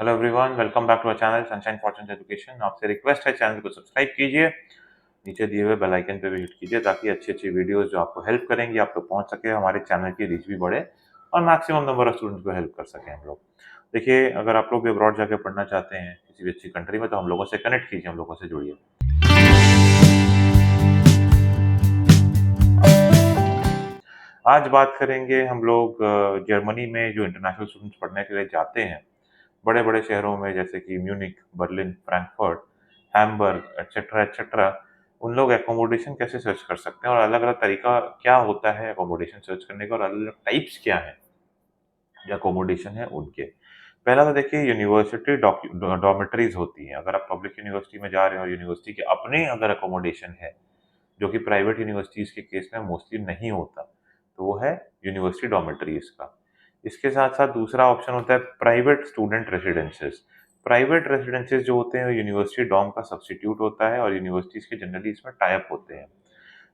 Hello everyone, welcome back to our channel sunshine fortune education. आपसे request है channel को subscribe कीजिए, नीचे दिए हुए बेल आइकन पे भी हिट कीजिए ताकि अच्छी अच्छी वीडियोस जो आपको हेल्प करेंगी आप तक पहुंच सके, हमारे चैनल की रीच भी बढ़े और मैक्सिमम नंबर ऑफ स्टूडेंट्स को हेल्प कर सकें हम लोग। देखिए, अगर आप लोग भी अब्रॉड जाके पढ़ना चाहते हैं किसी भी अच्छी कंट्री में, तो हम लोगों से कनेक्ट कीजिए, हम लोगों से जुड़िए। आज बात करेंगे हम लोग जर्मनी में जो इंटरनेशनल स्टूडेंट्स पढ़ने के लिए जाते हैं बड़े-बड़े शहरों में, जैसे कि Munich, Berlin, Frankfurt, Hamburg etcetera etcetera. उन लोग अकोमोडेशन कैसे सर्च कर सकते हैं और अलग-अलग तरीका क्या होता है अकोमोडेशन सर्च करने का और अलग-अलग टाइप्स क्या हैं जो अकोमोडेशन है उनके। पहला तो देखिए, यूनिवर्सिटी डॉर्मेटरीज़ होती हैं। अगर आप पब्लिक यूनिवर्सिटी में जा रहे हैं और यूनिवर्सिटी के अपने अगर अकोमोडेशन है, जो कि प्राइवेट यूनिवर्सिटीज़ के केस में मोस्टली नहीं होता, तो वो है यूनिवर्सिटी डॉर्मेटरीज़ का। इसके साथ-साथ दूसरा ऑप्शन होता है प्राइवेट स्टूडेंट रेसिडेंसेज़। प्राइवेट रेसिडेंसेज़ जो होते हैं वो यूनिवर्सिटी डॉर्म का सब्स्टिट्यूट होता है और यूनिवर्सिटीज़ के जनरली इसमें टाई अप होते हैं।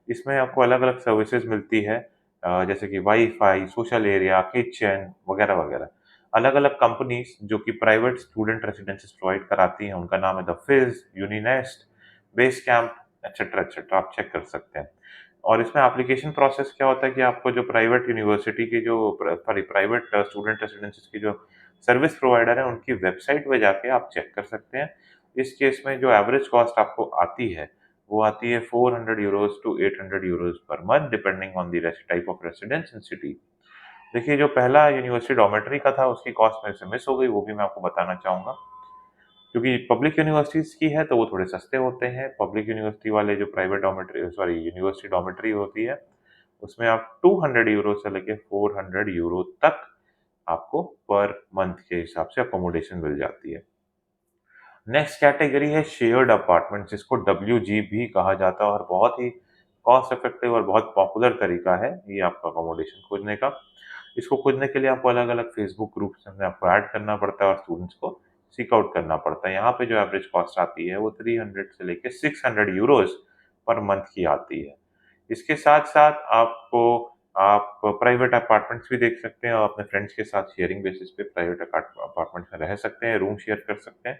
इसमें आपको अलग-अलग सर्विसेज़ मिलती है, जैसे कि वाई-फाई, सोशल एरिया, किचन वगैरह-वगैरह। अलग-अलग कंपनीज़ जो कि प्राइवेट स्टूडेंट रेसिडेंसेज़ प्रोवाइड कराती हैं, उनका नाम है the fizz, uninest, base camp etcetera etcetera, आप चेक कर सकते हैं। और इसमें एप्लीकेशन प्रोसेस क्या होता है कि आपको जो प्राइवेट यूनिवर्सिटी की जो सॉरी प्राइवेट स्टूडेंट रेसिडेंसेज की जो सर्विस प्रोवाइडर है उनकी वेबसाइट पे जाके आप चेक कर सकते हैं। इस केस में जो एवरेज कॉस्ट आपको आती है वो आती है 400 euros to 800 euros per month, depending on the type of residence in city. देखिए, जो पहला यूनिवर्सिटी डॉर्मेटरी का था उसकी कॉस्ट मेरे से मिस हो गई, वो भी मैं आपको बताना चाहूंगा। क्योंकि पब्लिक यूनिवर्सिटीज़ की है तो वो थोड़े सस्ते होते हैं। पब्लिक यूनिवर्सिटी वाले जो private dormitory sorry university dormitory होती है, उसमें आप 200 यूरो से लेके 400 यूरो तक आपको पर मंथ के हिसाब से अकोमोडेशन मिल जाती है। नेक्स्ट कैटेगरी है शेयर्ड अपार्टमेंट, जिसको डब्ल्यूजी भी कहा जाता है और बहुत ही कॉस्ट इफेक्टिव और बहुत पॉपुलर तरीका है ये आपका अकोमोडेशन खोजने का। इसको खोजने के लिए आपको अलग-अलग फेसबुक ग्रुप्स में आपको ऐड करना पड़ता है और स्टूडेंट्स को सीक आउट करना पड़ता है। यहाँ पे जो एवरेज कॉस्ट आती है वो 300 से लेके 600 यूरोज़ पर मंथ की आती है। इसके साथ-साथ आपको आप प्राइवेट अपार्टमेंट्स भी देख सकते हैं और अपने फ्रेंड्स के साथ शेयरिंग बेसिस पे प्राइवेट अपार्टमेंट्स में रह सकते हैं, रूम शेयर कर सकते हैं।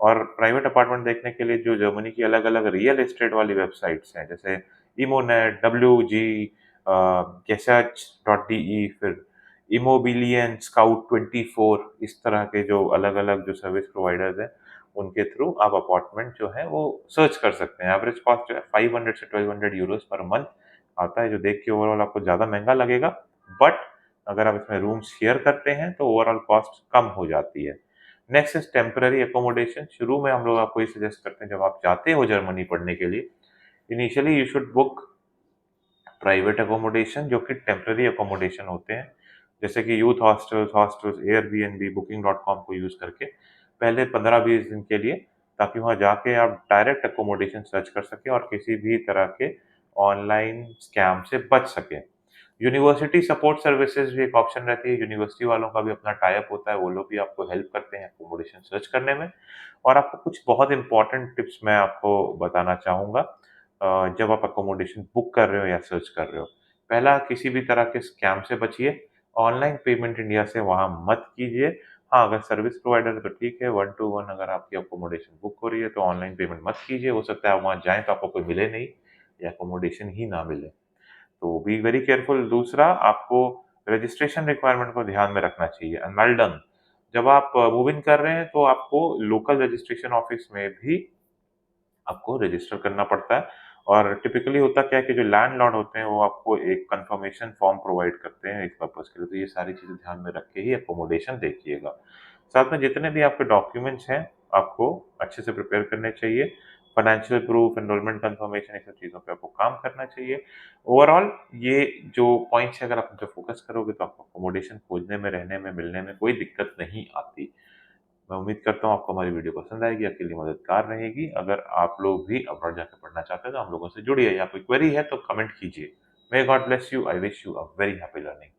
और प्राइवेट अपार्टमेंट देखने के लिए जो जर्मनी की अलग-अलग रियल एस्टेट वाली वेबसाइट्स हैं, जैसे इमोनेट, डब्ल्यूजी, गेसच.de, फिर इमोबिलियन, स्काउट 24, इस तरह के जो अलग-अलग जो सर्विस प्रोवाइडर्स हैं, उनके थ्रू आप अपार्टमेंट जो है वो सर्च कर सकते हैं। एवरेज कॉस्ट जो है 500 से 1200 यूरोज़ पर मंथ आता है, जो देख के ओवरऑल आपको ज़्यादा महँगा लगेगा, बट अगर आप इसमें रूम शेयर करते हैं तो ओवरऑल कॉस्ट कम हो जाती है। Next is temporary accommodation. शुरू में हम लोग आपको ये सजेस्ट करते हैं, जब आप जाते हो जर्मनी पढ़ने के लिए, initially you should book private accommodation जो कि टेम्परेरी अकोमोडेशन होते हैं, जैसे कि यूथ हॉस्टल्स, एयरबीएनबी, बुकिंग.com को यूज़ करके पहले 15-20 दिन के लिए, ताकि वहाँ जाके आप डायरेक्ट अकोमोडेशन सर्च कर सकें और किसी भी तरह के ऑनलाइन स्कैम से बच सकें। यूनिवर्सिटी सपोर्ट सर्विसेज भी एक ऑप्शन रहती है, यूनिवर्सिटी वालों का भी अपना टाई अप होता है, वो लोग भी आपको हेल्प करते हैं अकोमोडेशन सर्च करने में। और आपको कुछ बहुत इंपॉर्टेंट टिप्स मैं आपको बताना चाहूँगा जब आप अकोमोडेशन बुक कर रहे हो या सर्च कर रहे हो। पहला, किसी भी तरह के स्कैम से बचिए, ऑनलाइन पेमेंट इंडिया से वहाँ मत कीजिए। हाँ, अगर सर्विस प्रोवाइडर है तो ठीक है, 1 टू 1 अगर आपकी अकोमोडेशन बुक हो रही है तो ऑनलाइन पेमेंट मत कीजिए, हो सकता है आप वहाँ जाएँ तो आपको कोई मिले नहीं या अकोमोडेशन ही ना मिले। तो बी वेरी केयरफुल। दूसरा, आपको रजिस्ट्रेशन रिक्वायरमेंट को ध्यान में रखना चाहिए। अनवेल जब आप मूव इन कर रहे हैं तो आपको लोकल रजिस्ट्रेशन ऑफिस में भी आपको रजिस्टर करना पड़ता है। और टिपिकली होता क्या है कि जो लैंडलॉर्ड होते हैं वो आपको एक कंफर्मेशन फॉर्म प्रोवाइड करते हैं इस पर्पज़ के लिए, तो ये सारी चीज़ें ध्यान में रख के ही अकोमोडेशन देखिएगा। साथ में जितने भी आपके डॉक्यूमेंट्स हैं, आपको अच्छे से प्रिपेयर करने चाहिए। फाइनेंशियल प्रूफ, एनरोलमेंट कंफर्मेशन, ये सब चीज़ों पे आपको काम करना चाहिए। ओवरऑल ये जो पॉइंट्स हैं, अगर आप उन पे फोकस करोगे तो आपको अकोमोडेशन खोजने में, रहने में, मिलने में कोई दिक्कत नहीं आती। मैं उम्मीद करता हूँ आपको हमारी वीडियो पसंद आएगी, आपके लिए मददगार रहेगी। अगर आप लोग भी अब्रॉड जाके पढ़ना चाहते हैं तो हम लोगों से जुड़िए, या कोई क्वेरी है तो कमेंट कीजिए। May God bless you. I wish you a very happy learning.